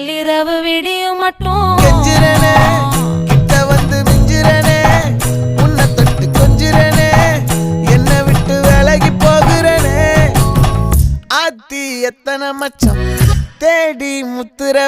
நள்ளிரவு விடியும் மட்டும் கெஞ்சிரனே கிட்ட வந்து மிஞ்சிரனே உன்னை தொட்டு கொஞ்சிரனே என்னை விட்டு விலகி போகிறனே ஆத்தி எத்தனை மச்சம் தேடி முத்துரவே